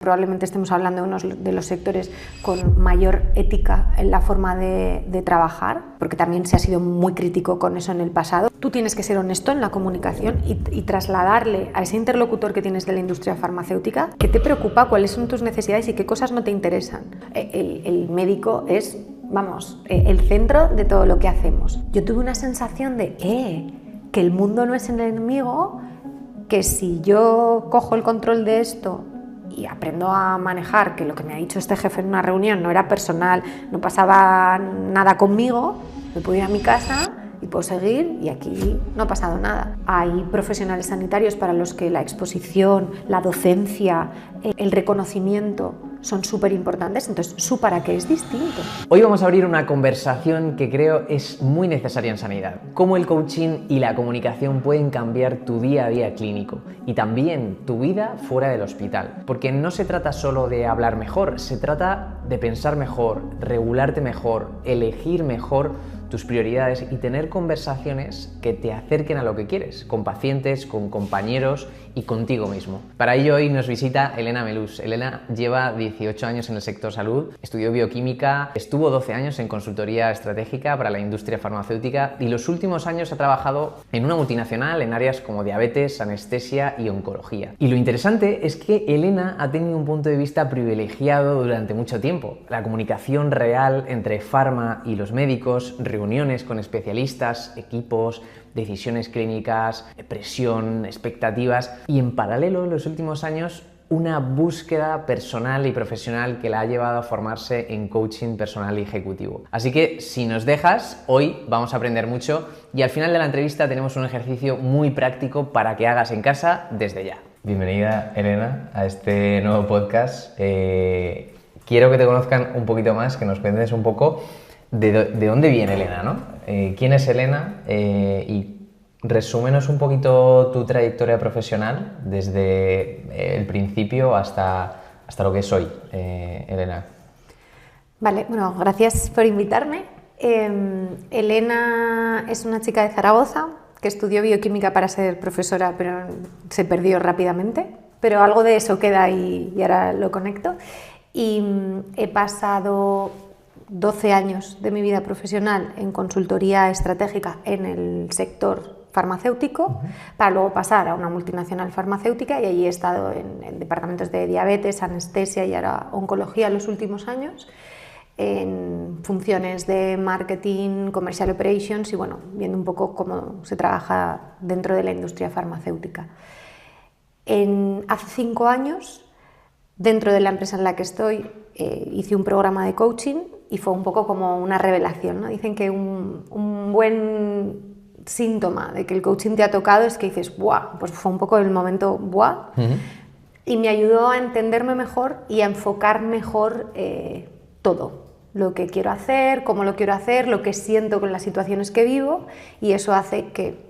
Probablemente estemos hablando de uno de los sectores con mayor ética en la forma de trabajar, porque también se ha sido muy crítico con eso en el pasado. Tú tienes que ser honesto en la comunicación y trasladarle a ese interlocutor que tienes de la industria farmacéutica qué te preocupa, cuáles son tus necesidades y qué cosas no te interesan. El médico es, vamos, el centro de todo lo que hacemos. Yo tuve una sensación de que el mundo no es el enemigo, que si yo cojo el control de esto y aprendo a manejar, que lo que me ha dicho este jefe en una reunión no era personal, no pasaba nada conmigo, me puedo ir a mi casa y puedo seguir y aquí no ha pasado nada. Hay profesionales sanitarios para los que la exposición, la docencia, el reconocimiento son súper importantes, entonces su para qué es distinto. Hoy vamos a abrir una conversación que creo es muy necesaria en sanidad. Cómo el coaching y la comunicación pueden cambiar tu día a día clínico y también tu vida fuera del hospital. Porque no se trata solo de hablar mejor, se trata de pensar mejor, regularte mejor, elegir mejor tus prioridades y tener conversaciones que te acerquen a lo que quieres, con pacientes, con compañeros y contigo mismo. Para ello hoy nos visita Elena Melús. Elena lleva 18 años en el sector salud, estudió bioquímica, estuvo 12 años en consultoría estratégica para la industria farmacéutica y los últimos años ha trabajado en una multinacional en áreas como diabetes, anestesia y oncología. Y lo interesante es que Elena ha tenido un punto de vista privilegiado durante mucho tiempo. La comunicación real entre farma y los médicos, reuniones con especialistas, equipos, decisiones clínicas, presión, expectativas y en paralelo en los últimos años una búsqueda personal y profesional que la ha llevado a formarse en coaching personal y ejecutivo. Así que si nos dejas, hoy vamos a aprender mucho y al final de la entrevista tenemos un ejercicio muy práctico para que hagas en casa desde ya. Bienvenida, Elena, a este nuevo podcast. Quiero que te conozcan un poquito más, que nos cuentes un poco de dónde viene Elena, ¿no? ¿Quién es Elena? Y resúmenos un poquito tu trayectoria profesional desde el principio hasta lo que es hoy, Elena. Vale, bueno, gracias por invitarme. Elena es una chica de Zaragoza que estudió bioquímica para ser profesora, pero se perdió rápidamente. Pero algo de eso queda y ahora lo conecto. Y he pasado 12 años de mi vida profesional en consultoría estratégica en el sector farmacéutico, para luego pasar a una multinacional farmacéutica y allí he estado en departamentos de diabetes, anestesia y ahora oncología los últimos años, en funciones de marketing, commercial operations y bueno, viendo un poco cómo se trabaja dentro de la industria farmacéutica. Hace 5 años, dentro de la empresa en la que estoy, hice un programa de coaching y fue un poco como una revelación, ¿no? Dicen que un buen síntoma de que el coaching te ha tocado es que dices, ¡buah! Pues fue un poco el momento ¡buah! Y me ayudó a entenderme mejor y a enfocar mejor todo, lo que quiero hacer, cómo lo quiero hacer, lo que siento con las situaciones que vivo y eso hace que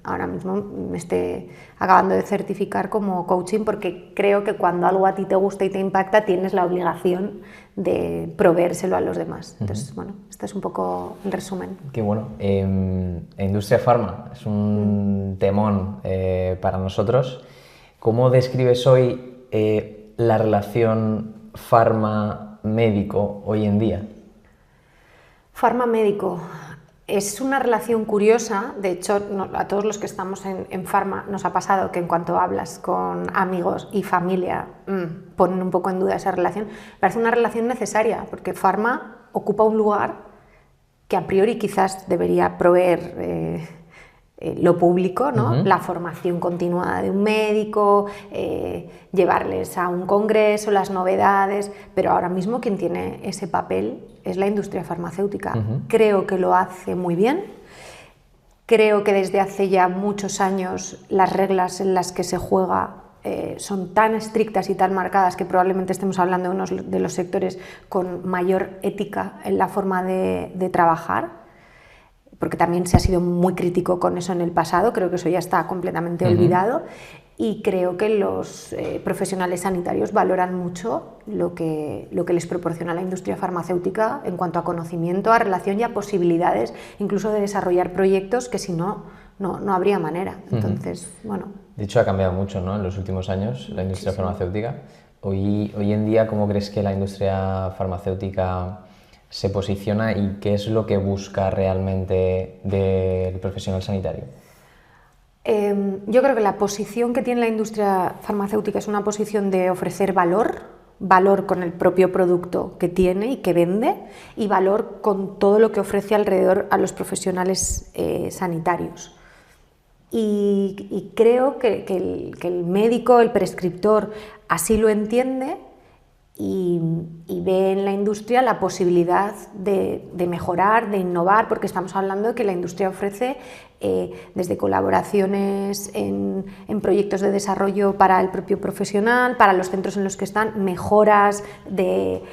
ahora mismo me esté acabando de certificar como coaching porque creo que cuando algo a ti te gusta y te impacta tienes la obligación de proveérselo a los demás. Entonces, bueno, este es un poco el resumen. Qué bueno. Industria farma es un temón para nosotros. ¿Cómo describes hoy la relación farma-médico hoy en día? Farma-médico. Es una relación curiosa, de hecho a todos los que estamos en farma nos ha pasado que en cuanto hablas con amigos y familia ponen un poco en duda esa relación. Parece una relación necesaria porque farma ocupa un lugar que a priori quizás debería proveer lo público, ¿no? La formación continuada de un médico, llevarles a un congreso, las novedades, pero ahora mismo quien tiene ese papel es la industria farmacéutica. Creo que lo hace muy bien, creo que desde hace ya muchos años las reglas en las que se juega son tan estrictas y tan marcadas que probablemente estemos hablando de uno de los sectores con mayor ética en la forma de trabajar, porque también se ha sido muy crítico con eso en el pasado, creo que eso ya está completamente olvidado y creo que los profesionales sanitarios valoran mucho lo que les proporciona la industria farmacéutica en cuanto a conocimiento, a relación y a posibilidades, incluso de desarrollar proyectos que si no habría manera. Entonces, bueno. De hecho, ha cambiado mucho, ¿no? En los últimos años la industria farmacéutica. Hoy en día, ¿cómo crees que la industria farmacéutica se posiciona y qué es lo que busca realmente del profesional sanitario? Yo creo que la posición que tiene la industria farmacéutica es una posición de ofrecer valor con el propio producto que tiene y que vende, y valor con todo lo que ofrece alrededor a los profesionales sanitarios. Y creo que el médico, el prescriptor, así lo entiende y ve en la industria la posibilidad de mejorar, de innovar, porque estamos hablando de que la industria ofrece desde colaboraciones en proyectos de desarrollo para el propio profesional, para los centros en los que están, mejoras de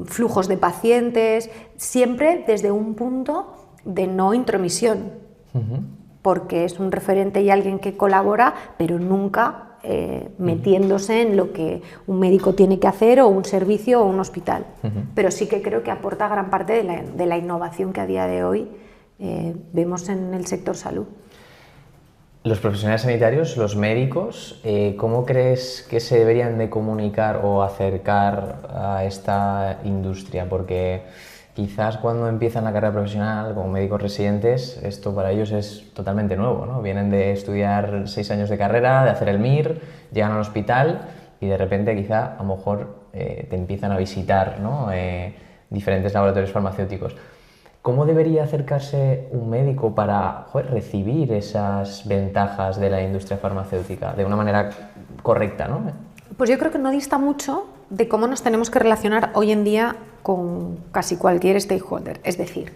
flujos de pacientes, siempre desde un punto de no intromisión. Porque es un referente y alguien que colabora, pero nunca metiéndose en lo que un médico tiene que hacer o un servicio o un hospital. Pero sí que creo que aporta gran parte de la innovación que a día de hoy vemos en el sector salud. Los profesionales sanitarios, los médicos, ¿cómo crees que se deberían de comunicar o acercar a esta industria? Porque quizás cuando empiezan la carrera profesional como médicos residentes, esto para ellos es totalmente nuevo, ¿no? Vienen de estudiar 6 años de carrera, de hacer el MIR, llegan al hospital y de repente quizá a lo mejor te empiezan a visitar, ¿no? Diferentes laboratorios farmacéuticos. ¿Cómo debería acercarse un médico para recibir esas ventajas de la industria farmacéutica de una manera correcta, ¿no? Pues yo creo que no dista mucho de cómo nos tenemos que relacionar hoy en día con casi cualquier stakeholder. Es decir,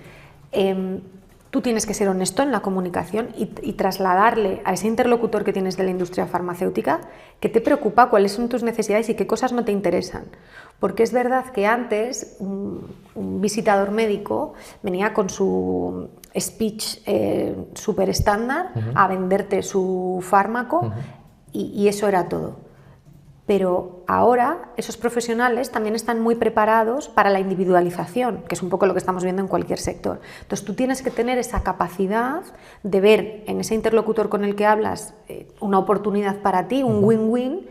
tú tienes que ser honesto en la comunicación y trasladarle a ese interlocutor que tienes de la industria farmacéutica qué te preocupa, cuáles son tus necesidades y qué cosas no te interesan. Porque es verdad que antes un visitador médico venía con su speech súper estándar a venderte su fármaco y eso era todo. Pero ahora esos profesionales también están muy preparados para la individualización, que es un poco lo que estamos viendo en cualquier sector. Entonces tú tienes que tener esa capacidad de ver en ese interlocutor con el que hablas una oportunidad para ti, un win-win,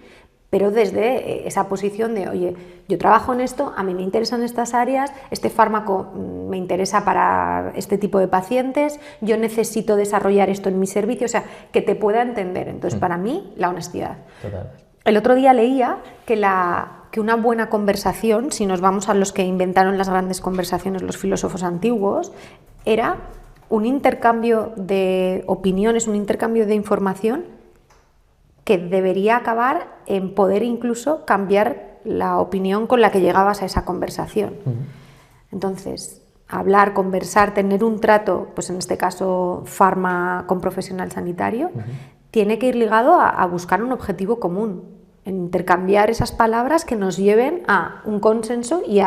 pero desde esa posición de, oye, yo trabajo en esto, a mí me interesan estas áreas, este fármaco me interesa para este tipo de pacientes, yo necesito desarrollar esto en mi servicio, o sea, que te pueda entender. Entonces, para mí, la honestidad. Total. El otro día leía que una buena conversación, si nos vamos a los que inventaron las grandes conversaciones, los filósofos antiguos, era un intercambio de opiniones, un intercambio de información que debería acabar en poder incluso cambiar la opinión con la que llegabas a esa conversación. Entonces, hablar, conversar, tener un trato, pues en este caso farma con profesional sanitario, tiene que ir ligado a buscar un objetivo común, intercambiar esas palabras que nos lleven a un consenso y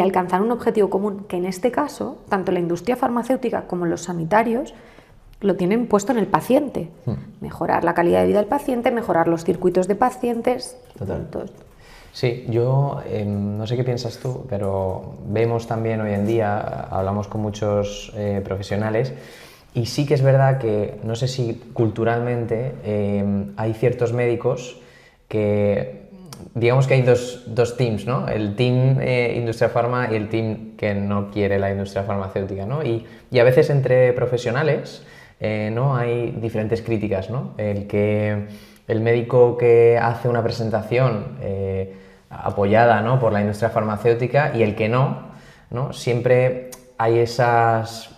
alcanzar un objetivo común, que en este caso, tanto la industria farmacéutica como los sanitarios lo tienen puesto en el paciente. Mejorar la calidad de vida del paciente, mejorar los circuitos de pacientes. Total. Todo esto. Sí, yo no sé qué piensas tú, pero vemos también hoy en día, hablamos con muchos profesionales. Y sí que es verdad que, no sé si culturalmente hay ciertos médicos que, digamos que hay dos teams, ¿no? El team industria farma y el team que no quiere la industria farmacéutica, ¿no? Y a veces entre profesionales, ¿no? Hay diferentes críticas, ¿no? El médico que hace una presentación apoyada, ¿no? Por la industria farmacéutica y el que no, siempre hay esas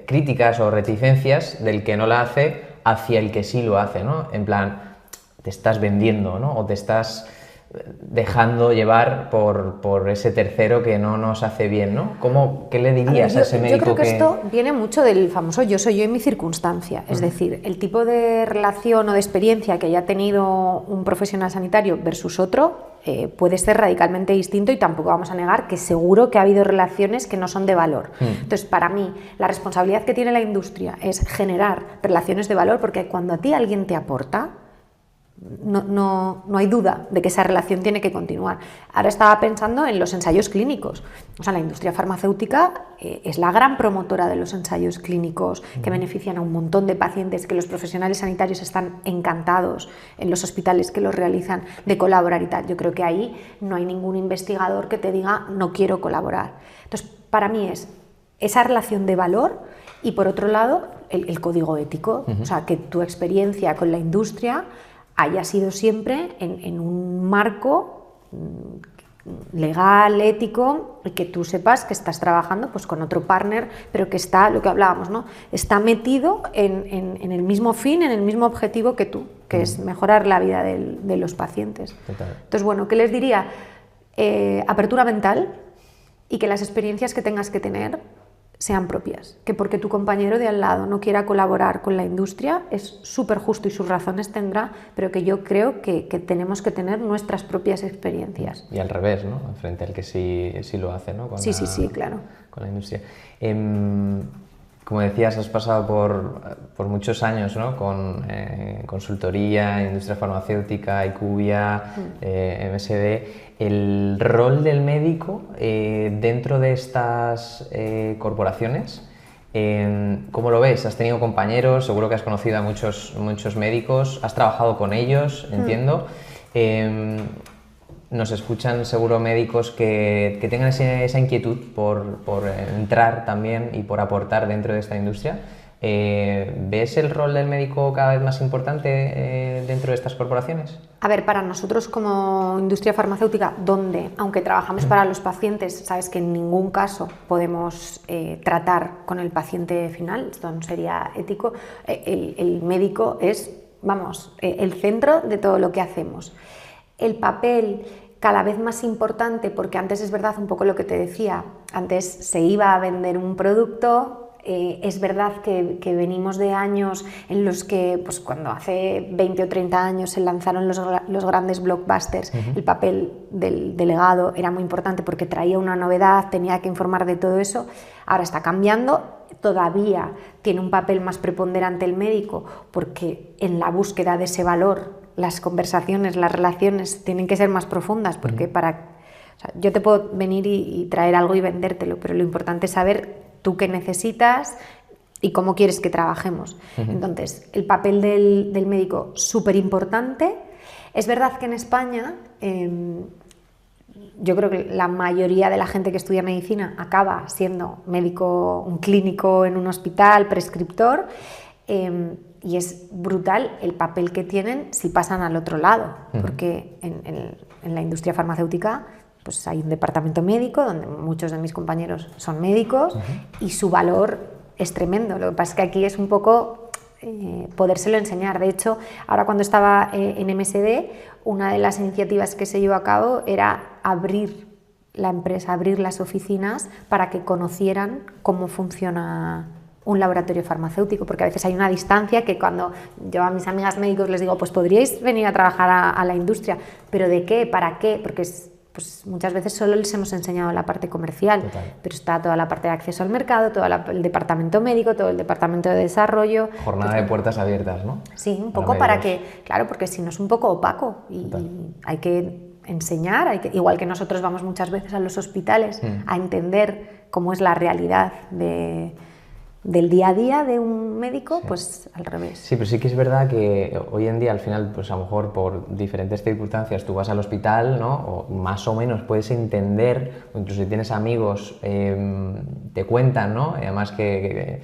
críticas o reticencias del que no la hace hacia el que sí lo hace, ¿no? En plan, te estás vendiendo, ¿no? O te estás dejando llevar por ese tercero que no nos hace bien, ¿no? ¿Qué le dirías a ese médico? Yo creo que esto viene mucho del famoso yo soy yo en mi circunstancia, es decir, el tipo de relación o de experiencia que haya tenido un profesional sanitario versus otro puede ser radicalmente distinto y tampoco vamos a negar que seguro que ha habido relaciones que no son de valor. Entonces, para mí, la responsabilidad que tiene la industria es generar relaciones de valor, porque cuando a ti alguien te aporta, no hay duda de que esa relación tiene que continuar. Ahora estaba pensando en los ensayos clínicos. O sea, la industria farmacéutica es la gran promotora de los ensayos clínicos que benefician a un montón de pacientes, que los profesionales sanitarios están encantados en los hospitales que los realizan de colaborar y tal. Yo creo que ahí no hay ningún investigador que te diga no quiero colaborar. Entonces, para mí es esa relación de valor y, por otro lado, el código ético. O sea, que tu experiencia con la industria haya sido siempre en un marco legal, ético, y que tú sepas que estás trabajando pues, con otro partner, pero que está, lo que hablábamos, ¿no? Está metido en el mismo fin, en el mismo objetivo que tú, que es mejorar la vida de los pacientes. Total. Entonces, bueno, ¿qué les diría? Apertura mental y que las experiencias que tengas que tener sean propias, que porque tu compañero de al lado no quiera colaborar con la industria es súper justo y sus razones tendrá, pero que yo creo que tenemos que tener nuestras propias experiencias. Y al revés, ¿no? Frente al que sí lo hace, ¿no? Sí, claro. Con la industria. Como decías, has pasado por muchos años, ¿no? Con consultoría, industria farmacéutica, IQVIA, MSD. El rol del médico dentro de estas corporaciones, ¿cómo lo ves? ¿Has tenido compañeros? Seguro que has conocido a muchos médicos, has trabajado con ellos, entiendo. Nos escuchan seguro médicos que tengan esa inquietud por entrar también y por aportar dentro de esta industria. ¿Ves el rol del médico cada vez más importante dentro de estas corporaciones? A ver, para nosotros como industria farmacéutica, donde, aunque trabajamos para los pacientes, sabes que en ningún caso podemos tratar con el paciente final, esto no sería ético, el médico es, vamos, el centro de todo lo que hacemos. El papel cada vez más importante, porque antes es verdad un poco lo que te decía, antes se iba a vender un producto. Es verdad que venimos de años en los que, pues cuando hace 20 o 30 años se lanzaron los grandes blockbusters, el papel del delegado era muy importante porque traía una novedad, tenía que informar de todo eso. Ahora está cambiando, todavía tiene un papel más preponderante el médico porque en la búsqueda de ese valor las conversaciones, las relaciones tienen que ser más profundas porque o sea, yo te puedo venir y traer algo y vendértelo, pero lo importante es saber tú qué necesitas y cómo quieres que trabajemos. Entonces, el papel del médico súper importante. Es verdad que en España yo creo que la mayoría de la gente que estudia medicina acaba siendo médico, un clínico en un hospital, prescriptor, y es brutal el papel que tienen si pasan al otro lado, porque en la industria farmacéutica pues hay un departamento médico donde muchos de mis compañeros son médicos y su valor es tremendo. Lo que pasa es que aquí es un poco podérselo enseñar. De hecho, ahora cuando estaba en MSD, una de las iniciativas que se llevó a cabo era abrir la empresa, abrir las oficinas para que conocieran cómo funciona un laboratorio farmacéutico, porque a veces hay una distancia que cuando yo a mis amigas médicos les digo, pues podríais venir a trabajar a la industria, pero ¿de qué? ¿Para qué? Porque pues muchas veces solo les hemos enseñado la parte comercial. Total. Pero está toda la parte de acceso al mercado, todo el departamento médico, todo el departamento de desarrollo. Jornada de puertas abiertas, ¿no? Sí, un poco para que, claro, porque si no es un poco opaco y hay que enseñar, igual que nosotros vamos muchas veces a los hospitales a entender cómo es la realidad del día a día de un médico, pues al revés. Sí, pero sí que es verdad que hoy en día al final, pues a lo mejor por diferentes circunstancias tú vas al hospital, ¿no? O más o menos puedes entender, o incluso si tienes amigos, te cuentan, ¿no? Además que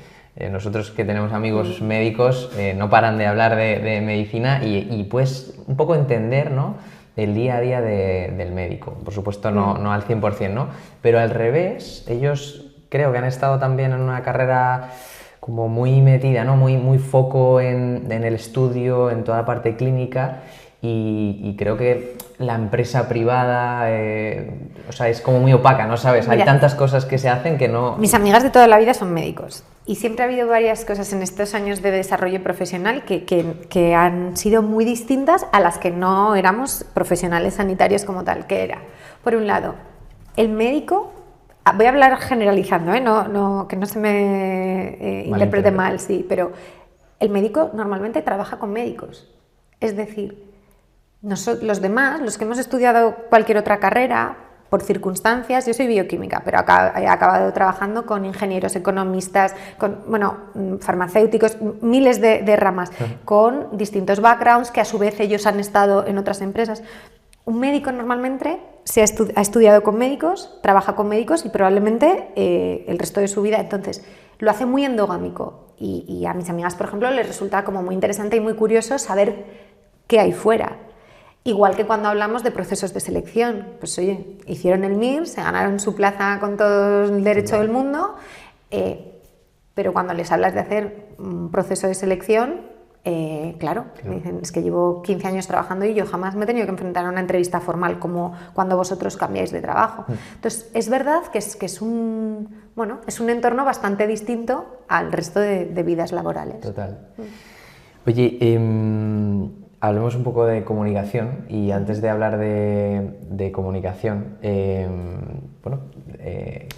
nosotros que tenemos amigos médicos no paran de hablar de medicina y puedes un poco entender, ¿no? El día a día del médico. Por supuesto no al 100%, ¿no? Pero al revés, ellos creo que han estado también en una carrera como muy metida, ¿no? Muy foco en el estudio, en toda la parte clínica y creo que la empresa privada o sea, es como muy opaca, ¿no? ¿Sabes? Mira, hay tantas cosas que se hacen que no... Mis amigas de toda la vida son médicos y siempre ha habido varias cosas en estos años de desarrollo profesional que han sido muy distintas a las que no éramos profesionales sanitarios como tal, que era, por un lado, el médico... Voy a hablar generalizando, que no se me interprete mal, sí, pero el médico normalmente trabaja con médicos. Es decir, Los demás, los que hemos estudiado cualquier otra carrera, por circunstancias, yo soy bioquímica, pero he acabado trabajando con ingenieros, economistas, con farmacéuticos, miles de ramas, con distintos backgrounds que a su vez ellos han estado en otras empresas. Un médico normalmente ha estudiado con médicos, trabaja con médicos y probablemente el resto de su vida, entonces lo hace muy endogámico y a mis amigas, por ejemplo, les resulta como muy interesante y muy curioso saber qué hay fuera. Igual que cuando hablamos de procesos de selección, pues oye, hicieron el MIR, se ganaron su plaza con todo el derecho del mundo, pero cuando les hablas de hacer un proceso de selección, claro, me dicen, es que llevo 15 años trabajando y yo jamás me he tenido que enfrentar a una entrevista formal como cuando vosotros cambiáis de trabajo. Entonces, es verdad que es un entorno bastante distinto al resto de vidas laborales. Total. Oye, hablemos un poco de comunicación y antes de hablar de comunicación,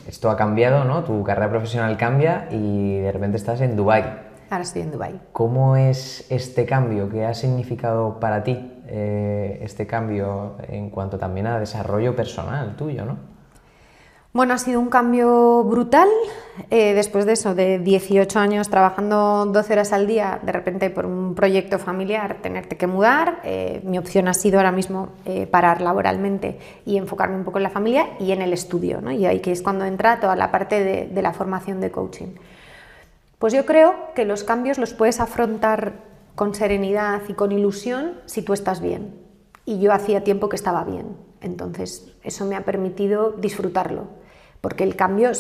esto ha cambiado, ¿no? Tu carrera profesional cambia y de repente estás en Dubái. Ahora estoy en Dubái. ¿Cómo es este cambio? ¿Qué ha significado para ti este cambio en cuanto también a desarrollo personal tuyo, ¿no? Bueno, ha sido un cambio brutal. Después de eso, de 18 años trabajando 12 horas al día, de repente por un proyecto familiar tenerte que mudar. Mi opción ha sido ahora mismo parar laboralmente y enfocarme un poco en la familia y en el estudio, ¿no? Y ahí que es cuando entra toda la parte de la formación de coaching. Pues yo creo que los cambios los puedes afrontar con serenidad y con ilusión si tú estás bien. Y yo hacía tiempo que estaba bien. Entonces eso me ha permitido disfrutarlo. Porque el cambio,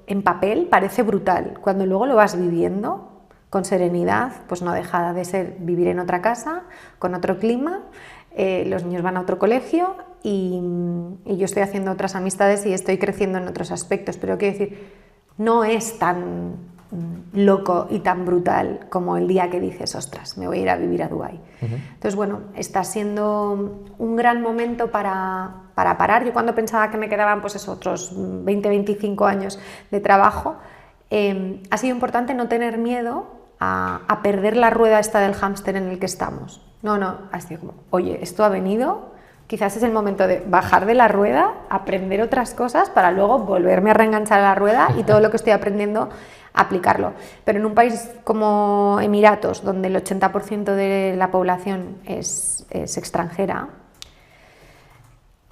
en papel, parece brutal. Cuando luego lo vas viviendo con serenidad, pues no deja de ser vivir en otra casa, con otro clima, los niños van a otro colegio y yo estoy haciendo otras amistades y estoy creciendo en otros aspectos. Pero quiero decir, no es tan loco y tan brutal como el día que dices, ostras, me voy a ir a vivir a Dubái. Entonces, bueno, está siendo un gran momento para parar. Yo cuando pensaba que me quedaban pues otros 20-25 años de trabajo, ha sido importante no tener miedo a perder la rueda esta del hámster en el que estamos. No, ha sido como, oye, esto ha venido, quizás es el momento de bajar de la rueda, aprender otras cosas para luego volverme a reenganchar a la rueda y todo lo que estoy aprendiendo aplicarlo. Pero en un país como Emiratos, donde el 80% de la población es extranjera,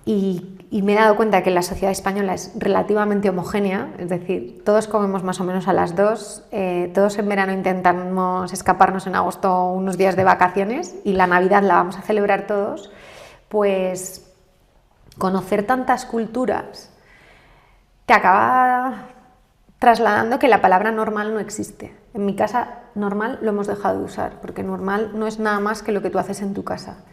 y me he dado cuenta que la sociedad española es relativamente homogénea, es decir, todos comemos más o menos a las 2, todos en verano intentamos escaparnos en agosto unos días de vacaciones y la Navidad la vamos a celebrar todos, pues conocer tantas culturas te acaba trasladando que la palabra normal no existe. En mi casa, normal lo hemos dejado de usar, porque normal no es nada más que lo que tú haces en tu casa.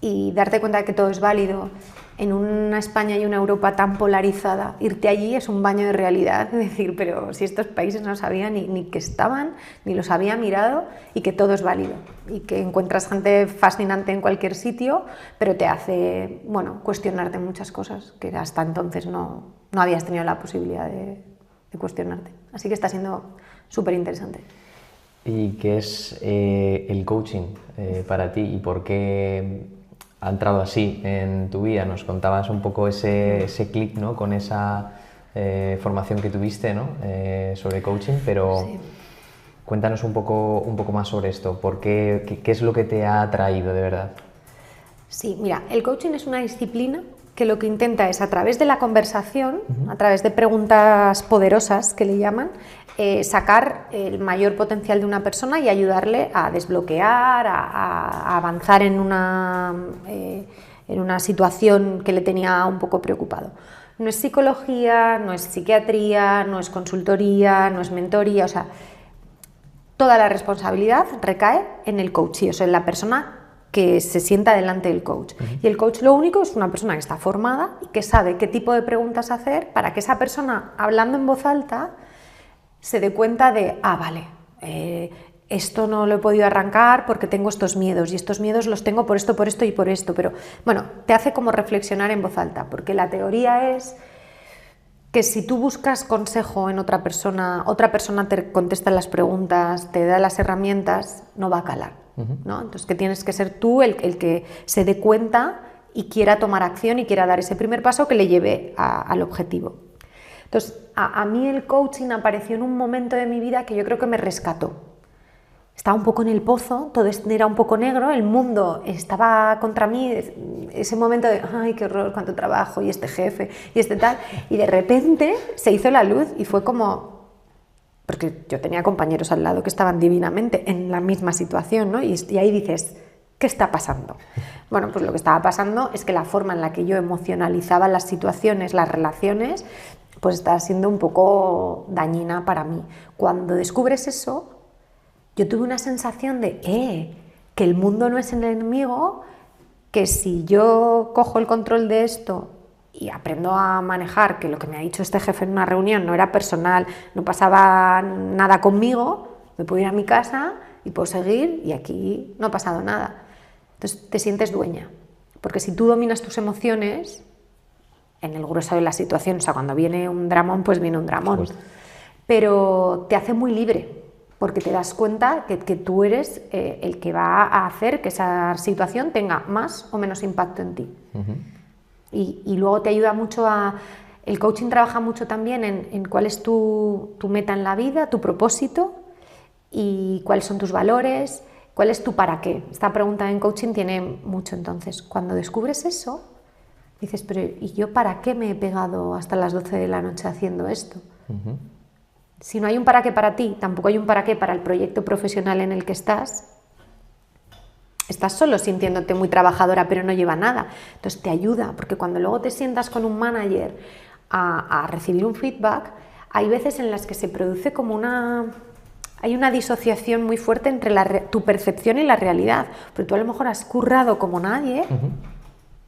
Y darte cuenta de que todo es válido en una España y una Europa tan polarizada, irte allí es un baño de realidad, es decir, pero si estos países no sabían ni que estaban, ni los había mirado, y que todo es válido, y que encuentras gente fascinante en cualquier sitio, pero te hace, cuestionarte muchas cosas que hasta entonces no habías tenido la posibilidad de cuestionarte. Así que está siendo súper interesante. ¿Y qué es el coaching para ti y por qué ha entrado así en tu vida? Nos contabas un poco ese clic, ¿no? Con esa formación que tuviste, ¿no? Sobre coaching, pero sí. Cuéntanos un poco más sobre esto. ¿Qué es lo que te ha atraído de verdad? Sí, mira, el coaching es una disciplina que lo que intenta es, a través de la conversación, a través de preguntas poderosas que le llaman, sacar el mayor potencial de una persona y ayudarle a desbloquear, a avanzar en una situación que le tenía un poco preocupado. No es psicología, no es psiquiatría, no es consultoría, no es mentoría, o sea, toda la responsabilidad recae en el coach, o sea, en la persona que se sienta delante del coach. Y el coach lo único es una persona que está formada y que sabe qué tipo de preguntas hacer para que esa persona, hablando en voz alta, se dé cuenta de, esto no lo he podido arrancar porque tengo estos miedos y estos miedos los tengo por esto y por esto, pero bueno, te hace como reflexionar en voz alta, porque la teoría es que si tú buscas consejo en otra persona te contesta las preguntas, te da las herramientas, no va a calar. ¿no? Entonces que tienes que ser tú el que se dé cuenta y quiera tomar acción y quiera dar ese primer paso que le lleve al objetivo. Entonces, a mí el coaching apareció en un momento de mi vida que yo creo que me rescató. Estaba un poco en el pozo, todo era un poco negro, el mundo estaba contra mí, ese momento de, ay, qué horror, cuánto trabajo, y este jefe, y este tal, y de repente se hizo la luz y fue como, porque yo tenía compañeros al lado que estaban divinamente en la misma situación, ¿no? Y ahí dices, ¿qué está pasando? Bueno, pues lo que estaba pasando es que la forma en la que yo emocionalizaba las situaciones, las relaciones, pues estaba siendo un poco dañina para mí. Cuando descubres eso, yo tuve una sensación de, que el mundo no es el enemigo, que si yo cojo el control de esto y aprendo a manejar, que lo que me ha dicho este jefe en una reunión no era personal, no pasaba nada conmigo, me puedo ir a mi casa y puedo seguir y aquí no ha pasado nada. Entonces te sientes dueña, porque si tú dominas tus emociones, en el grueso de la situación, o sea, cuando viene un dramón, pues viene un dramón, pero te hace muy libre, porque te das cuenta que tú eres el que va a hacer que esa situación tenga más o menos impacto en ti. Y luego te ayuda mucho el coaching trabaja mucho también en cuál es tu meta en la vida, tu propósito y cuáles son tus valores, cuál es tu para qué. Esta pregunta en coaching tiene mucho. Entonces, cuando descubres eso, dices, pero ¿y yo para qué me he pegado hasta las 12 de la noche haciendo esto? Si no hay un para qué para ti, tampoco hay un para qué para el proyecto profesional en el que estás solo sintiéndote muy trabajadora, pero no lleva nada. Entonces te ayuda, porque cuando luego te sientas con un manager a recibir un feedback, hay veces en las que se produce como hay una disociación muy fuerte entre tu percepción y la realidad, porque tú a lo mejor has currado como nadie,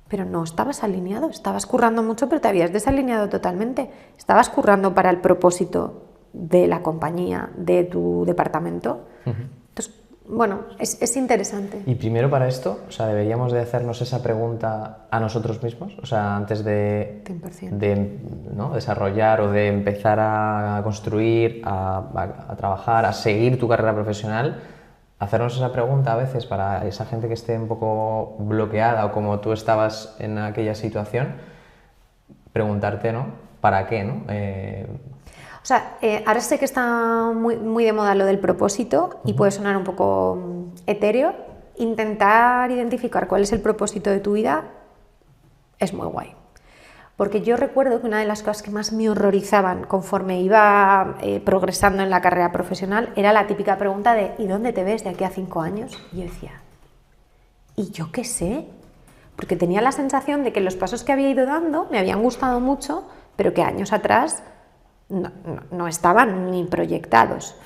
pero no estabas alineado, estabas currando mucho, pero te habías desalineado totalmente, estabas currando para el propósito de la compañía, de tu departamento. Entonces, bueno, es interesante. Y primero para esto, o sea, deberíamos de hacernos esa pregunta a nosotros mismos, o sea, antes de ¿no? desarrollar o de empezar a construir, a trabajar, a seguir tu carrera profesional, hacernos esa pregunta a veces para esa gente que esté un poco bloqueada o como tú estabas en aquella situación, preguntarte, ¿no? ¿Para qué, no? O sea, ahora sé que está muy de moda lo del propósito y puede sonar un poco etéreo. Intentar identificar cuál es el propósito de tu vida es muy guay. Porque yo recuerdo que una de las cosas que más me horrorizaban conforme iba progresando en la carrera profesional era la típica pregunta de ¿y dónde te ves de aquí a 5 años? Y yo decía, ¿y yo qué sé? Porque tenía la sensación de que los pasos que había ido dando me habían gustado mucho, pero que años atrás no estaban ni proyectados.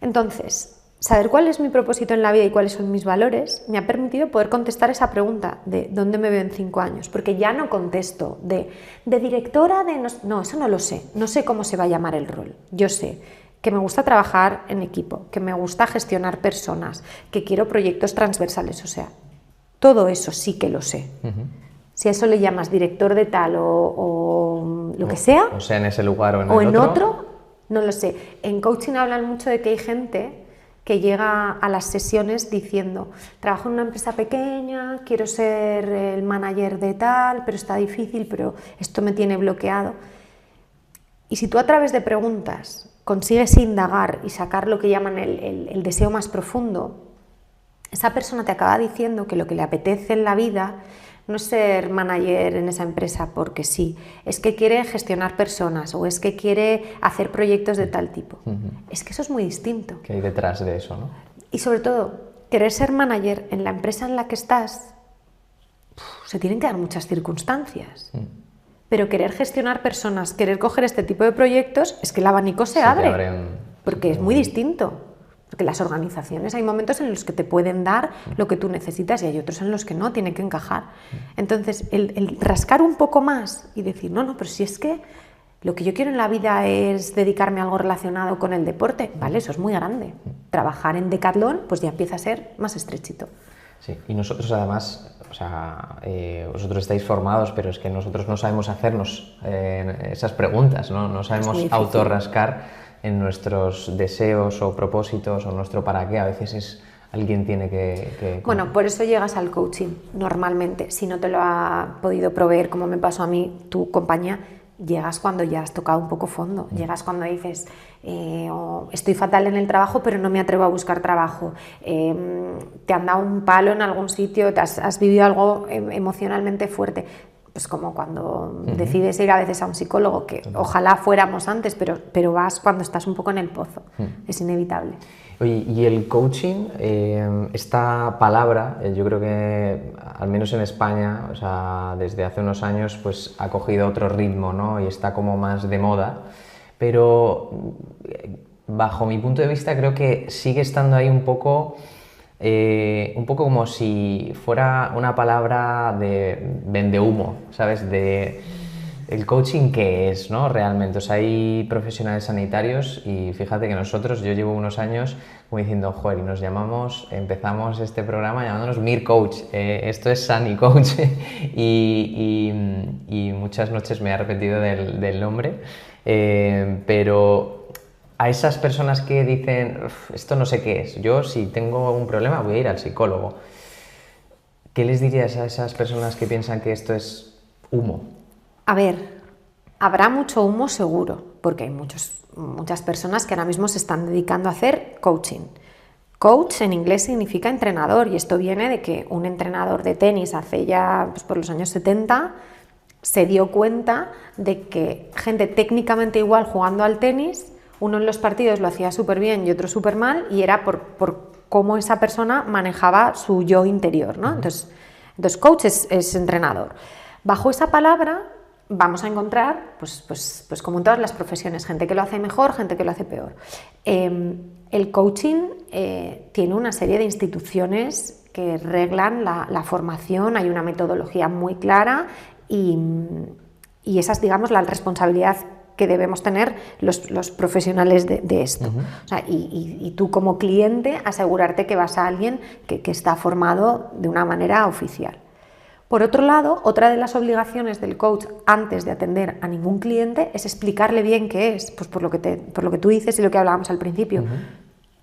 Entonces, saber cuál es mi propósito en la vida y cuáles son mis valores me ha permitido poder contestar esa pregunta de ¿dónde me veo en 5 años? Porque ya no contesto de directora de... No, eso no lo sé. No sé cómo se va a llamar el rol. Yo sé que me gusta trabajar en equipo, que me gusta gestionar personas, que quiero proyectos transversales. O sea, todo eso sí que lo sé. Si a eso le llamas director de tal o lo que sea... O sea, en ese lugar o en otro, no lo sé. En coaching hablan mucho de que hay gente que llega a las sesiones diciendo trabajo en una empresa pequeña, quiero ser el manager de tal, pero está difícil, pero esto me tiene bloqueado. Y si tú a través de preguntas consigues indagar y sacar lo que llaman el deseo más profundo, esa persona te acaba diciendo que lo que le apetece en la vida no es ser manager en esa empresa porque sí, es que quiere gestionar personas o es que quiere hacer proyectos de tal tipo. Es que eso es muy distinto. ¿Qué hay detrás de eso, no? Y sobre todo, querer ser manager en la empresa en la que estás, se tienen que dar muchas circunstancias. Pero querer gestionar personas, querer coger este tipo de proyectos, es que el abanico se abre, porque es muy distinto. Porque las organizaciones hay momentos en los que te pueden dar lo que tú necesitas y hay otros en los que no, tiene que encajar. Entonces, el rascar un poco más y decir, no, pero si es que lo que yo quiero en la vida es dedicarme a algo relacionado con el deporte, vale, eso es muy grande. Trabajar en Decathlon, pues ya empieza a ser más estrechito. Sí, y nosotros además, o sea, vosotros estáis formados, pero es que nosotros no sabemos hacernos esas preguntas, no sabemos autorrascar en nuestros deseos o propósitos o nuestro para qué. A veces es alguien tiene Bueno, por eso llegas al coaching, normalmente. Si no te lo ha podido proveer, como me pasó a mí, tu compañía, llegas cuando ya has tocado un poco fondo. Llegas cuando dices, estoy fatal en el trabajo, pero no me atrevo a buscar trabajo. Te han dado un palo en algún sitio, has vivido algo emocionalmente fuerte. Pues como cuando decides ir a veces a un psicólogo, que ojalá fuéramos antes, pero vas cuando estás un poco en el pozo. Es inevitable. Oye, y el coaching, esta palabra, yo creo que al menos en España, o sea, desde hace unos años, pues ha cogido otro ritmo, ¿no? Y está como más de moda, pero bajo mi punto de vista creo que sigue estando ahí un poco como si fuera una palabra de vendehumo, ¿sabes? El coaching, ¿qué es, no? Realmente, o sea, hay profesionales sanitarios y fíjate que nosotros, yo llevo unos años como diciendo, joder, y empezamos este programa llamándonos Mir Coach, esto es Sani Coach y muchas noches me he arrepentido del nombre, pero a esas personas que dicen, esto no sé qué es, yo si tengo un problema voy a ir al psicólogo, ¿qué les dirías a esas personas que piensan que esto es humo? A ver, habrá mucho humo seguro, porque hay muchas personas que ahora mismo se están dedicando a hacer coaching. Coach en inglés significa entrenador, y esto viene de que un entrenador de tenis hace ya, pues por los años 70, se dio cuenta de que gente técnicamente igual jugando al tenis, uno en los partidos lo hacía súper bien y otro súper mal, y era por cómo esa persona manejaba su yo interior, ¿no? Entonces coach es entrenador. Bajo esa palabra vamos a encontrar, pues como en todas las profesiones, gente que lo hace mejor, gente que lo hace peor. El coaching tiene una serie de instituciones que reglan la formación, hay una metodología muy clara y esa es, digamos, la responsabilidad que debemos tener los profesionales de esto. O sea, y tú como cliente asegurarte que vas a alguien que está formado de una manera oficial. Por otro lado, otra de las obligaciones del coach antes de atender a ningún cliente es explicarle bien qué es, pues por lo que tú dices y lo que hablábamos al principio.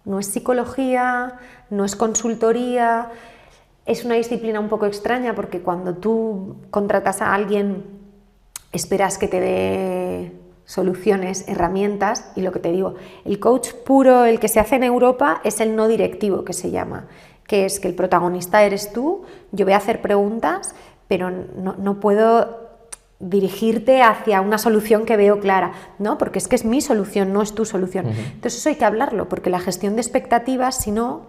No es psicología, no es consultoría, es una disciplina un poco extraña porque cuando tú contratas a alguien esperas que te dé soluciones, herramientas, y lo que te digo, el coach puro, el que se hace en Europa, es el no directivo, que se llama, que es que el protagonista eres tú, yo voy a hacer preguntas, pero no puedo dirigirte hacia una solución que veo clara, ¿no? Porque es que es mi solución, no es tu solución. Entonces eso hay que hablarlo, porque la gestión de expectativas, si no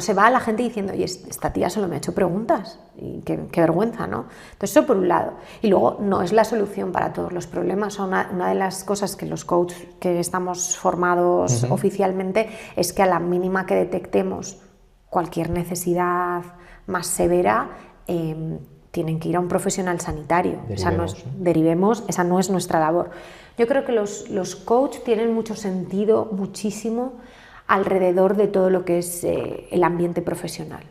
se va a la gente diciendo, oye, esta tía solo me ha hecho preguntas, y qué vergüenza, ¿no? Entonces eso por un lado. Y luego no es la solución para todos los problemas. Una de las cosas que los coaches que estamos formados oficialmente es que a la mínima que detectemos cualquier necesidad más severa, tienen que ir a un profesional sanitario. Derivemos, esa no es nuestra labor. Yo creo que los coaches tienen mucho sentido, muchísimo, alrededor de todo lo que es el ambiente profesional.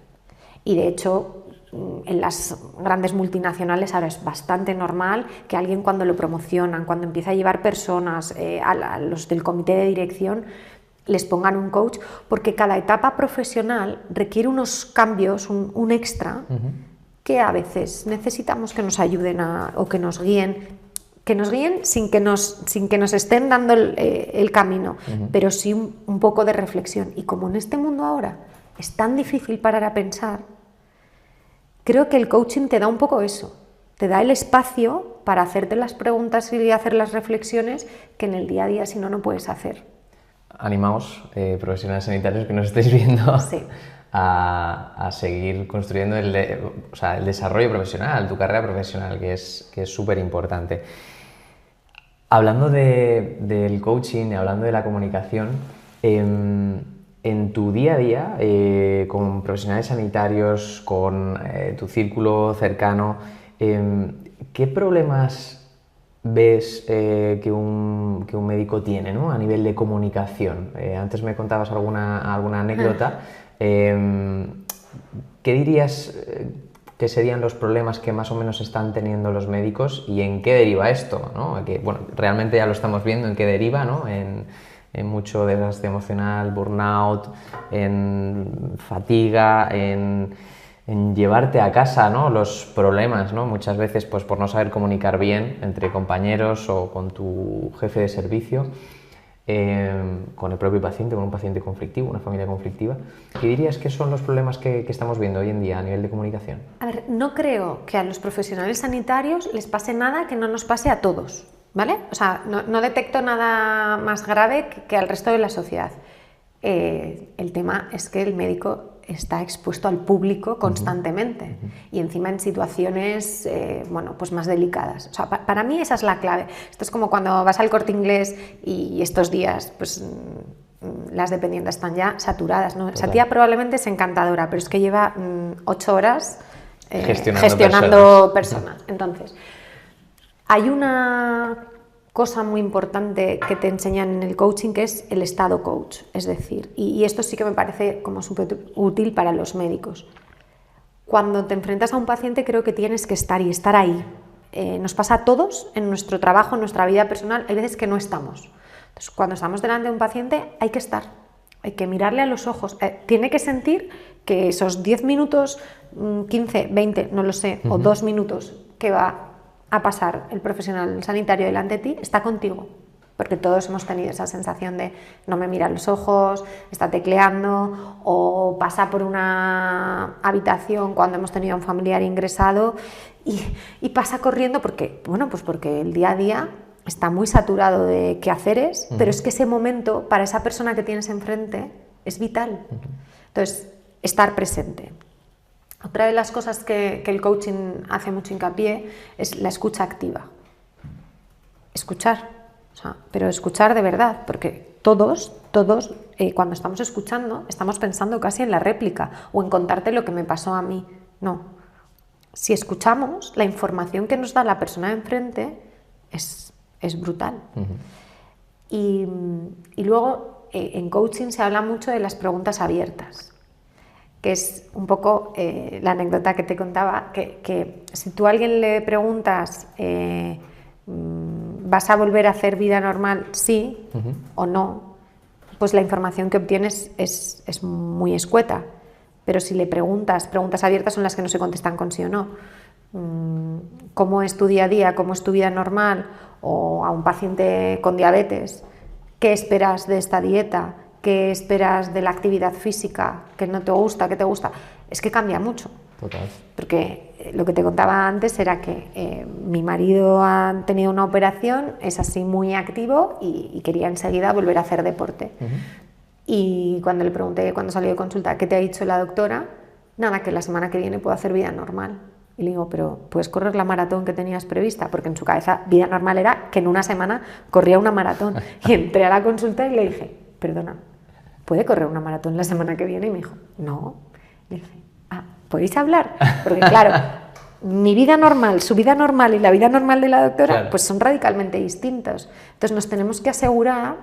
Y de hecho, en las grandes multinacionales ahora es bastante normal que alguien, cuando lo promocionan, cuando empieza a llevar personas, a los del comité de dirección, les pongan un coach, porque cada etapa profesional requiere unos cambios, un extra, que a veces necesitamos que nos ayuden o que nos guíen sin que nos estén dando el camino, pero sí un poco de reflexión. Y como en este mundo ahora es tan difícil parar a pensar, creo que el coaching te da un poco eso, te da el espacio para hacerte las preguntas y hacer las reflexiones que en el día a día si no puedes hacer. Animaos, profesionales sanitarios que nos estéis viendo, sí, a seguir construyendo el desarrollo profesional, tu carrera profesional, que es súper importante. Hablando del coaching, hablando de la comunicación, en tu día a día, con profesionales sanitarios, con tu círculo cercano, ¿qué problemas ves que un médico tiene, ¿no? A nivel de comunicación? Antes me contabas alguna anécdota. ¿Qué dirías que serían los problemas que más o menos están teniendo los médicos y en qué deriva esto, ¿no? Que, bueno, realmente ya lo estamos viendo en qué deriva, ¿no? en mucho desgaste emocional, burnout, en fatiga, en llevarte a casa, ¿no?, los problemas, ¿no?, muchas veces pues por no saber comunicar bien entre compañeros o con tu jefe de servicio, con el propio paciente, con un paciente conflictivo, una familia conflictiva. ¿Qué dirías que son los problemas que estamos viendo hoy en día a nivel de comunicación? A ver, no creo que a los profesionales sanitarios les pase nada que no nos pase a todos, ¿vale? O sea, no detecto nada más grave que al resto de la sociedad. El tema es que el médico está expuesto al público constantemente y encima en situaciones bueno, pues más delicadas. O sea, para mí esa es la clave. Esto es como cuando vas al Corte Inglés y estos días pues las dependientes están ya saturadas, ¿no? Esa tía probablemente es encantadora, pero es que lleva 8 horas gestionando personas. Entonces, hay una cosa muy importante que te enseñan en el coaching, que es el estado coach, es decir, y esto sí que me parece como súper útil para los médicos. Cuando te enfrentas a un paciente creo que tienes que estar y estar ahí. Nos pasa a todos en nuestro trabajo, en nuestra vida personal, hay veces que no estamos. Entonces, cuando estamos delante de un paciente hay que estar, hay que mirarle a los ojos, tiene que sentir que esos 10 minutos, 15, 20, no lo sé, o 2 minutos que va a pasar el profesional sanitario delante de ti, está contigo, porque todos hemos tenido esa sensación de no me mira a los ojos, está tecleando, o pasa por una habitación cuando hemos tenido a un familiar ingresado y pasa corriendo porque, bueno, pues porque el día a día está muy saturado de quehaceres, pero es que ese momento para esa persona que tienes enfrente es vital. Entonces, estar presente. Otra de las cosas que el coaching hace mucho hincapié es la escucha activa. Escuchar, o sea, pero escuchar de verdad, porque todos cuando estamos escuchando estamos pensando casi en la réplica o en contarte lo que me pasó a mí. No. Si escuchamos, la información que nos da la persona de enfrente es brutal. Y luego en coaching se habla mucho de las preguntas abiertas, que es un poco la anécdota que te contaba, que si tú a alguien le preguntas ¿vas a volver a hacer vida normal? Sí o no, pues la información que obtienes es muy escueta. Pero si le preguntas abiertas son las que no se contestan con sí o no. ¿Cómo es tu día a día? ¿Cómo es tu vida normal? O a un paciente con diabetes, ¿qué esperas de esta dieta? ¿Qué esperas de la actividad física? ¿Qué no te gusta? ¿Qué te gusta? Es que cambia mucho. Total. Porque lo que te contaba antes era que mi marido ha tenido una operación, es así muy activo y quería enseguida volver a hacer deporte. Y cuando le pregunté, cuando salió de consulta, ¿qué te ha dicho la doctora? Nada, que la semana que viene puedo hacer vida normal. Y le digo, pero ¿puedes correr la maratón que tenías prevista? Porque en su cabeza vida normal era que en una semana corría una maratón. Y entré a la consulta y le dije, perdona, ¿puede correr una maratón la semana que viene? Y me dijo, no. Y le dije, ¿podéis hablar? Porque claro, mi vida normal, su vida normal y la vida normal de la doctora, claro, pues son radicalmente distintos. Entonces nos tenemos que asegurar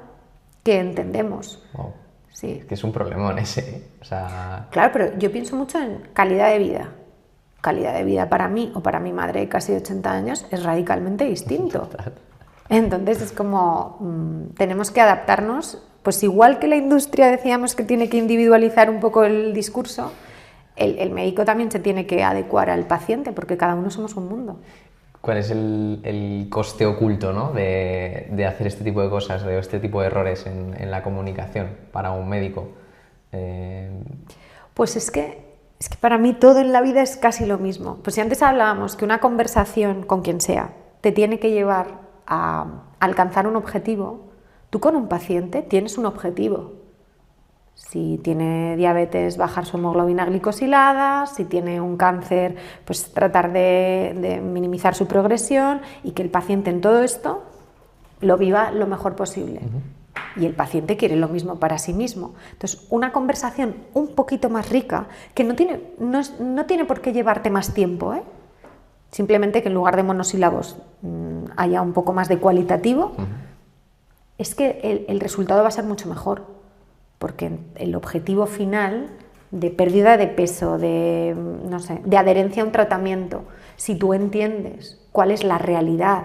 que entendemos. Wow. Sí. Es que es un problemón ese. O sea... Claro, pero yo pienso mucho en calidad de vida. Calidad de vida para mí o para mi madre de casi 80 años es radicalmente distinto. Entonces es como tenemos que adaptarnos, pues igual que la industria decíamos que tiene que individualizar un poco el discurso, el médico también se tiene que adecuar al paciente porque cada uno somos un mundo. ¿Cuál es el coste oculto, ¿no?, de hacer este tipo de cosas, de este tipo de errores en la comunicación para un médico? Pues es que para mí todo en la vida es casi lo mismo. Pues si antes hablábamos que una conversación con quien sea te tiene que llevar a alcanzar un objetivo, tú con un paciente tienes un objetivo. Si tiene diabetes, bajar su hemoglobina glicosilada, si tiene un cáncer, pues tratar de minimizar su progresión y que el paciente en todo esto lo viva lo mejor posible. Y el paciente quiere lo mismo para sí mismo. Entonces, una conversación un poquito más rica, que no tiene por qué llevarte más tiempo, simplemente que en lugar de monosílabos haya un poco más de cualitativo, es que el resultado va a ser mucho mejor. Porque el objetivo final de pérdida de peso, de adherencia a un tratamiento, si tú entiendes cuál es la realidad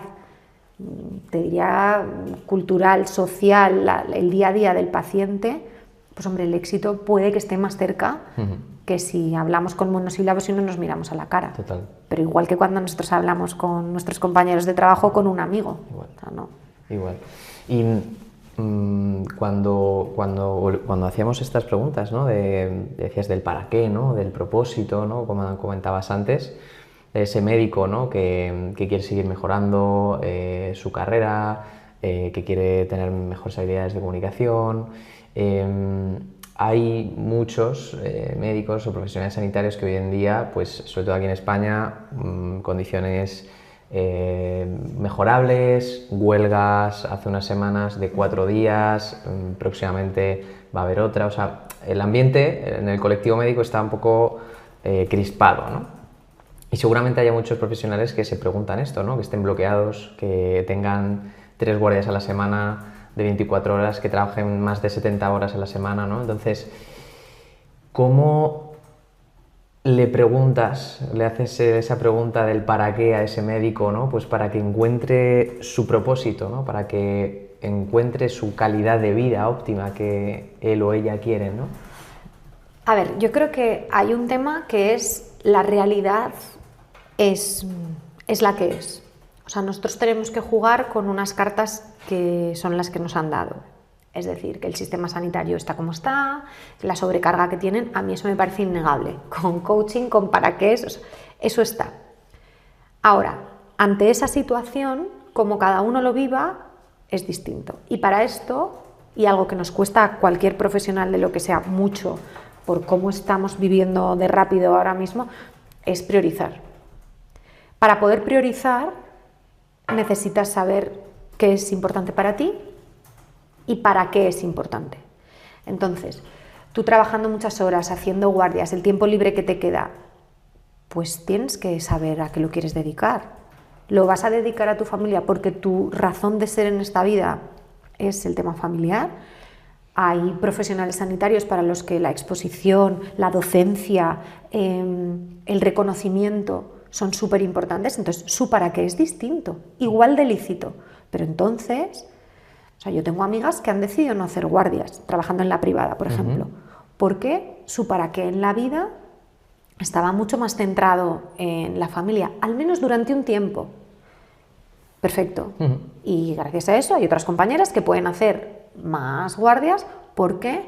te diría, cultural, social, el día a día del paciente, pues hombre, el éxito puede que esté más cerca que si hablamos con monosílabos y no nos miramos a la cara. Total. Pero igual que cuando nosotros hablamos con nuestros compañeros de trabajo o con un amigo. Igual. O sea, no. Igual. Y cuando hacíamos estas preguntas, ¿no? Decías del para qué, ¿no? Del propósito, ¿no? Como comentabas antes, de ese médico, ¿no? que quiere seguir mejorando su carrera, que quiere tener mejores habilidades de comunicación. Hay muchos médicos o profesionales sanitarios que hoy en día, pues sobre todo aquí en España, condiciones mejorables, huelgas hace unas semanas de 4 días, próximamente va a haber otra. O sea, el ambiente en el colectivo médico está un poco crispado, ¿no? Y seguramente haya muchos profesionales que se preguntan esto, ¿no? Que estén bloqueados, que tengan 3 guardias a la semana de 24 horas, que trabajen más de 70 horas a la semana, ¿no? Entonces, ¿cómo le preguntas, le haces esa pregunta del para qué a ese médico, ¿no? Pues para que encuentre su propósito, ¿no? Para que encuentre su calidad de vida óptima que él o ella quieren, ¿no? A ver, yo creo que hay un tema que es la realidad es la que es. O sea, nosotros tenemos que jugar con unas cartas que son las que nos han dado. Es decir, que el sistema sanitario está como está, la sobrecarga que tienen, a mí eso me parece innegable. Con coaching, con para qué es, eso está. Ahora, ante esa situación, como cada uno lo viva, es distinto. Y para esto, y algo que nos cuesta a cualquier profesional de lo que sea mucho, por cómo estamos viviendo de rápido ahora mismo, es priorizar. Para poder priorizar, necesitas saber qué es importante para ti y para qué es importante. Entonces, tú trabajando muchas horas, haciendo guardias, el tiempo libre que te queda, pues tienes que saber a qué lo quieres dedicar. ¿Lo vas a dedicar a tu familia porque tu razón de ser en esta vida es el tema familiar? Hay profesionales sanitarios para los que la exposición, la docencia, el reconocimiento son súper importantes, entonces su para qué es distinto, igual de lícito, pero entonces, o sea, yo tengo amigas que han decidido no hacer guardias, trabajando en la privada, por ejemplo, porque su para qué en la vida estaba mucho más centrado en la familia, al menos durante un tiempo. Perfecto. Y gracias a eso hay otras compañeras que pueden hacer más guardias porque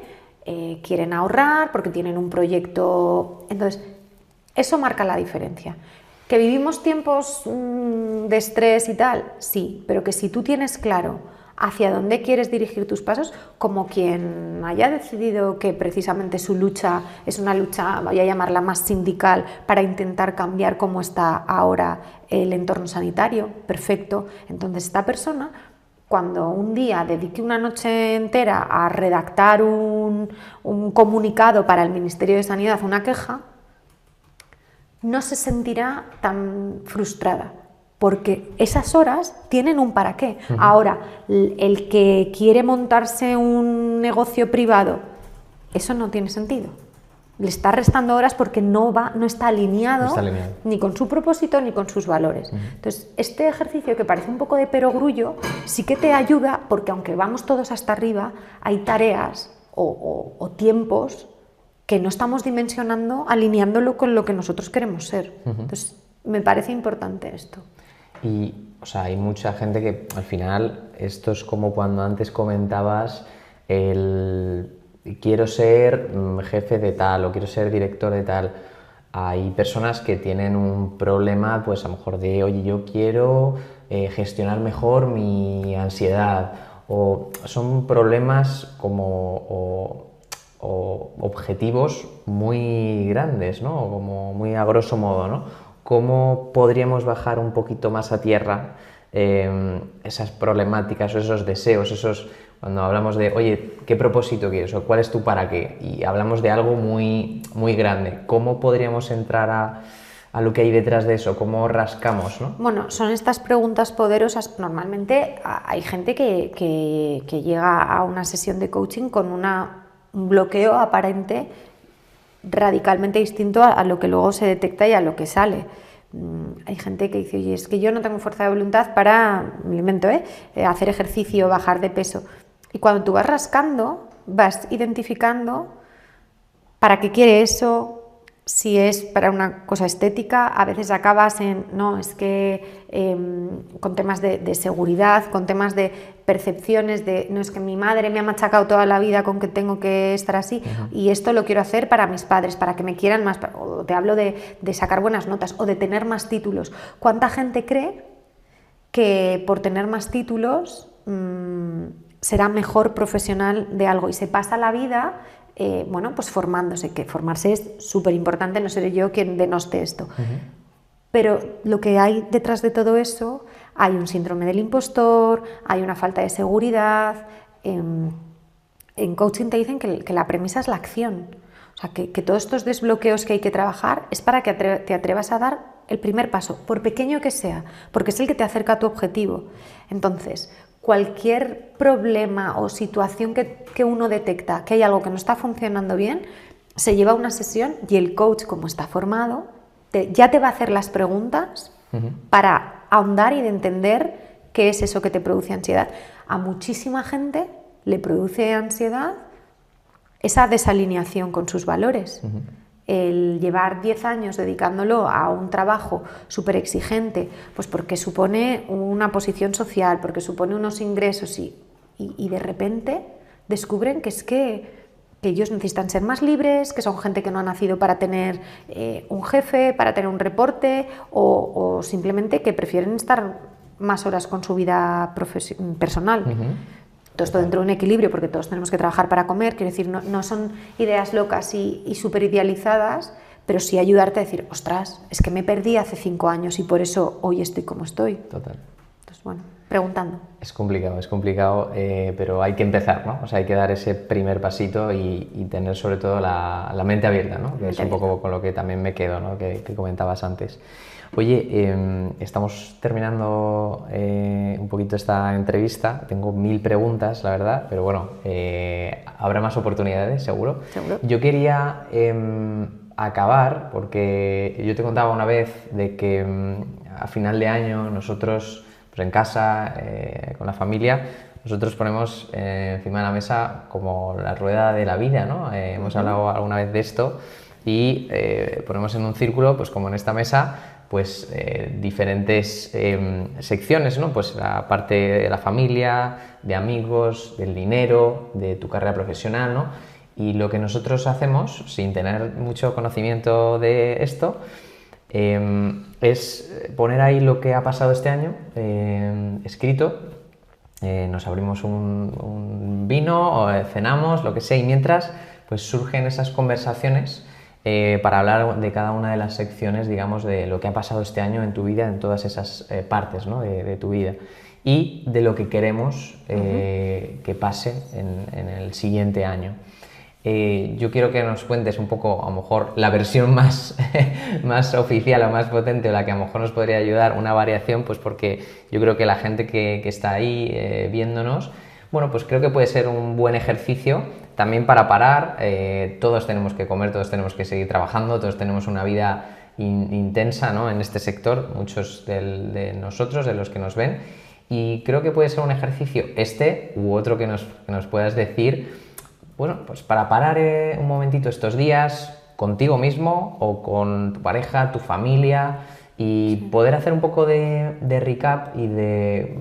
quieren ahorrar, porque tienen un proyecto. Entonces, eso marca la diferencia. ¿Que vivimos tiempos de estrés y tal? Sí, pero que si tú tienes claro hacia dónde quieres dirigir tus pasos, como quien haya decidido que precisamente su lucha es una lucha, voy a llamarla más sindical, para intentar cambiar cómo está ahora el entorno sanitario, perfecto. Entonces esta persona, cuando un día dedique una noche entera a redactar un comunicado para el Ministerio de Sanidad, una queja, no se sentirá tan frustrada, porque esas horas tienen un para qué. Ahora, el que quiere montarse un negocio privado, eso no tiene sentido. Le está restando horas porque no está alineado ni con su propósito ni con sus valores. Entonces, este ejercicio que parece un poco de perogrullo, sí que te ayuda, porque aunque vamos todos hasta arriba, hay tareas o tiempos que no estamos dimensionando, alineándolo con lo que nosotros queremos ser. Entonces, me parece importante esto. Y, o sea, hay mucha gente que al final, esto es como cuando antes comentabas quiero ser jefe de tal o quiero ser director de tal. Hay personas que tienen un problema, pues a lo mejor de, oye, yo quiero gestionar mejor mi ansiedad, o son problemas como o objetivos muy grandes, ¿no? Como muy a grosso modo, ¿no? ¿Cómo podríamos bajar un poquito más a tierra esas problemáticas o esos deseos, cuando hablamos de, oye, ¿qué propósito quieres? O ¿cuál es tu para qué? Y hablamos de algo muy, muy grande. ¿Cómo podríamos entrar a lo que hay detrás de eso? ¿Cómo rascamos, ¿no? Bueno, son estas preguntas poderosas. Normalmente hay gente que llega a una sesión de coaching con un bloqueo aparente radicalmente distinto a lo que luego se detecta y a lo que sale. Hay gente que dice, oye, es que yo no tengo fuerza de voluntad para, me lo invento, hacer ejercicio, bajar de peso. Y cuando tú vas rascando, vas identificando para qué quiere eso. Si es para una cosa estética, a veces acabas en, no, es que con temas de seguridad, con temas de percepciones, de, no, es que mi madre me ha machacado toda la vida con que tengo que estar así, y esto lo quiero hacer para mis padres, para que me quieran más, o te hablo de sacar buenas notas, o de tener más títulos. ¿Cuánta gente cree que por tener más títulos será mejor profesional de algo y se pasa la vida bueno, pues formándose, que formarse es súper importante, no seré yo quien denoste esto. Pero lo que hay detrás de todo eso, hay un síndrome del impostor, hay una falta de seguridad. En coaching te dicen que la premisa es la acción. O sea, que todos estos desbloqueos que hay que trabajar es para que te atrevas a dar el primer paso, por pequeño que sea, porque es el que te acerca a tu objetivo. Entonces, cualquier problema o situación que uno detecta que hay algo que no está funcionando bien, se lleva a una sesión y el coach, como está formado, ya te va a hacer las preguntas para ahondar y de entender qué es eso que te produce ansiedad. A muchísima gente le produce ansiedad esa desalineación con sus valores. El llevar 10 años dedicándolo a un trabajo súper exigente, pues porque supone una posición social, porque supone unos ingresos y de repente descubren que es que ellos necesitan ser más libres, que son gente que no ha nacido para tener un jefe, para tener un reporte o simplemente que prefieren estar más horas con su vida personal. Todo esto dentro de un equilibrio, porque todos tenemos que trabajar para comer, quiero decir, no son ideas locas y súper idealizadas, pero sí ayudarte a decir, ostras, es que me perdí hace 5 años y por eso hoy estoy como estoy. Total. Entonces, bueno, preguntando. Es complicado, pero hay que empezar, ¿no? O sea, hay que dar ese primer pasito y tener sobre todo la mente abierta, ¿no? Que es un poco con lo que también me quedo, ¿no? Que comentabas antes. Oye, estamos terminando un poquito esta entrevista. Tengo 1000 preguntas, la verdad, pero bueno, habrá más oportunidades, seguro. Yo quería acabar, porque yo te contaba una vez de que a final de año nosotros, pues en casa, con la familia, nosotros ponemos encima de la mesa como la rueda de la vida, ¿no? Hemos hablado alguna vez de esto y ponemos en un círculo, pues como en esta mesa, pues diferentes secciones, ¿no? Pues la parte de la familia, de amigos, del dinero, de tu carrera profesional, ¿no? Y lo que nosotros hacemos, sin tener mucho conocimiento de esto, es poner ahí lo que ha pasado este año, escrito, nos abrimos un vino, o cenamos, lo que sea, y mientras pues surgen esas conversaciones para hablar de cada una de las secciones, digamos, de lo que ha pasado este año en tu vida, en todas esas partes, ¿no? de tu vida, y de lo que queremos que pase en el siguiente año. Yo quiero que nos cuentes un poco, a lo mejor, la versión más oficial o más potente, o la que a lo mejor nos podría ayudar, una variación, pues porque yo creo que la gente que está ahí viéndonos, bueno, pues creo que puede ser un buen ejercicio también para parar. Todos tenemos que comer, todos tenemos que seguir trabajando, todos tenemos una vida intensa, ¿no? En este sector, muchos de nosotros, de los que nos ven, y creo que puede ser un ejercicio u otro que nos puedas decir, bueno, pues para parar un momentito estos días contigo mismo o con tu pareja, tu familia, y poder hacer un poco de recap y de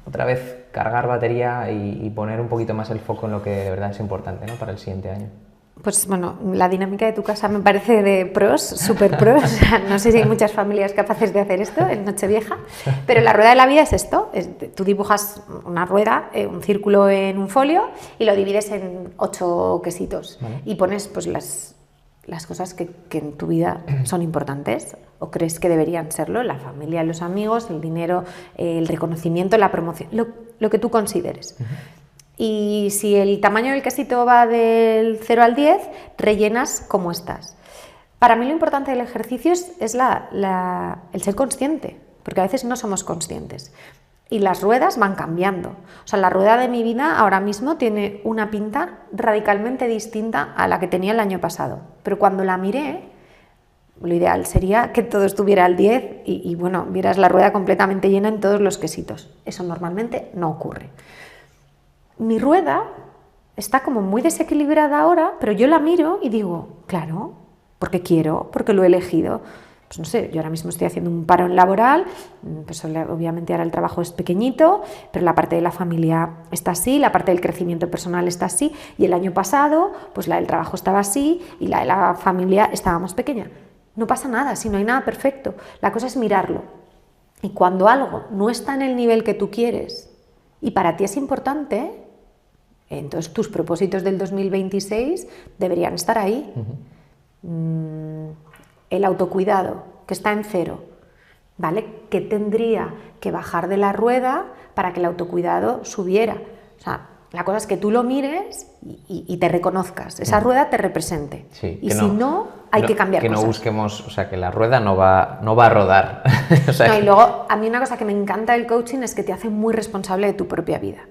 otra vez cargar batería y poner un poquito más el foco en lo que de verdad es importante, ¿no? Para el siguiente año. Pues bueno, la dinámica de tu casa me parece de pros, súper pros. No sé si hay muchas familias capaces de hacer esto en Nochevieja, pero la rueda de la vida es esto. Tú dibujas una rueda, un círculo en un folio y lo divides en 8 quesitos. ¿Vale? Y pones pues las cosas que en tu vida son importantes o crees que deberían serlo: la familia, los amigos, el dinero, el reconocimiento, la promoción, lo que tú consideres. Y si el tamaño del quesito va del 0 al 10, rellenas cómo estás. Para mí lo importante del ejercicio es el ser consciente, porque a veces no somos conscientes. Y las ruedas van cambiando. O sea, la rueda de mi vida ahora mismo tiene una pinta radicalmente distinta a la que tenía el año pasado. Pero cuando la miré, Lo ideal sería que todo estuviera al 10 y bueno, vieras la rueda completamente llena en todos los quesitos. Eso normalmente no ocurre. Mi rueda está como muy desequilibrada ahora, pero yo la miro y digo, claro, porque quiero, porque lo he elegido. Pues no sé, yo ahora mismo estoy haciendo un parón laboral, pues obviamente ahora el trabajo es pequeñito, pero la parte de la familia está así, la parte del crecimiento personal está así, y el año pasado, pues la del trabajo estaba así y la de la familia estaba más pequeña. No pasa nada, si no hay nada perfecto. La cosa es mirarlo. Y cuando algo no está en el nivel que tú quieres y para ti es importante, entonces tus propósitos del 2026 deberían estar ahí. El autocuidado, que está en 0, ¿vale? ¿Qué tendría que bajar de la rueda para que el autocuidado subiera? O sea, la cosa es que tú lo mires y te reconozcas, esa rueda te represente. Sí, y si no, hay que cambiar cosas. Que no busquemos, o sea, que la rueda no va a rodar. O sea, y luego, a mí una cosa que me encanta del coaching es que te hace muy responsable de tu propia vida.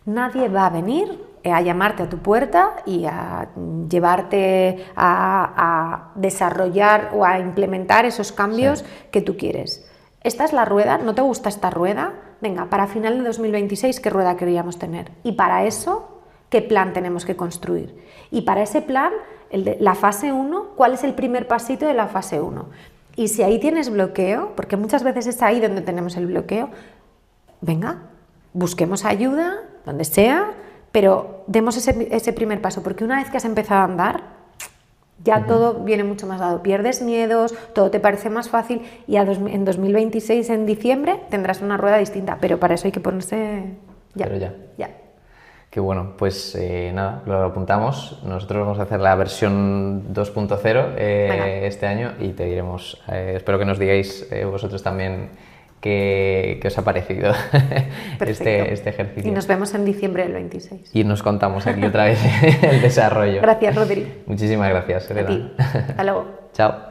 Nadie va a venir a llamarte a tu puerta y a llevarte a desarrollar o a implementar esos cambios que tú quieres. Esta es la rueda, ¿no te gusta esta rueda? Venga, para final de 2026, ¿qué rueda queríamos tener? Y para eso, ¿qué plan tenemos que construir? Y para ese plan, la fase 1, ¿cuál es el primer pasito de la fase 1? Y si ahí tienes bloqueo, porque muchas veces es ahí donde tenemos el bloqueo, venga, busquemos ayuda, donde sea, pero demos ese primer paso, porque una vez que has empezado a andar, ya todo viene mucho más dado. Pierdes miedos, todo te parece más fácil y en 2026, en diciembre, tendrás una rueda distinta, pero para eso hay que ponerse ya. Pero ya. Ya. Qué bueno, pues nada, lo apuntamos. Nosotros vamos a hacer la versión 2.0 este año y te diremos, espero que nos digáis vosotros también qué os ha parecido este ejercicio. Y nos vemos en diciembre del 26. Y nos contamos aquí otra vez el desarrollo. Gracias, Rodri. Muchísimas gracias, Elena. A ti. Hasta luego. Chao.